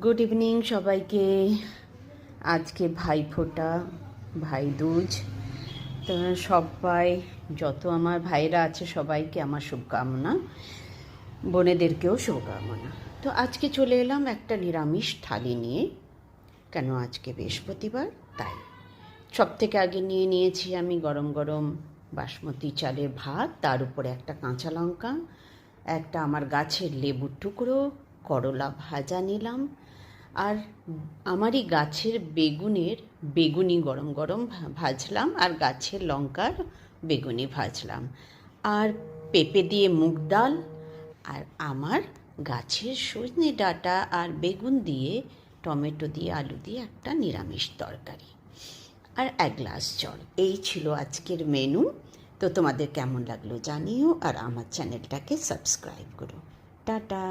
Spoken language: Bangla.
গুড ইভিনিং সবাইকে। আজকে ভাইফোঁটা, ভাইদুজ। তো সবাই, যত আমার ভাইরা আছে সবাইকে আমার শুভকামনা, বোনেদেরকেও শুভকামনা। তো আজকে চলে এলাম একটা নিরামিষ থালি নিয়ে। কেন, আজকে বৃহস্পতিবার, তাই সব থেকে আগে নিয়ে নিয়েছি আমি গরম গরম বাসমতি চালের ভাত, তার উপরে একটা কাঁচা লঙ্কা, একটা আমার গাছের লেবুর টুকরো, করলা ভাজা নিলাম, আর আমারই গাছের বেগুনি গরম গরম ভাজলাম, আর গাছের লঙ্কার বেগুনি ভাজলাম, আর পেঁপে দিয়ে মুগ ডাল, আর আমার গাছের সজনে ডাঁটা আর বেগুন দিয়ে, টমেটো দিয়ে, আলু দিয়ে একটা নিরামিষ তরকারি, আর এক গ্লাস জল। এই ছিল আজকের মেনু। তো তোমাদের কেমন লাগলো জানিও, আর আমার চ্যানেলটাকে সাবস্ক্রাইব করো। টাটা।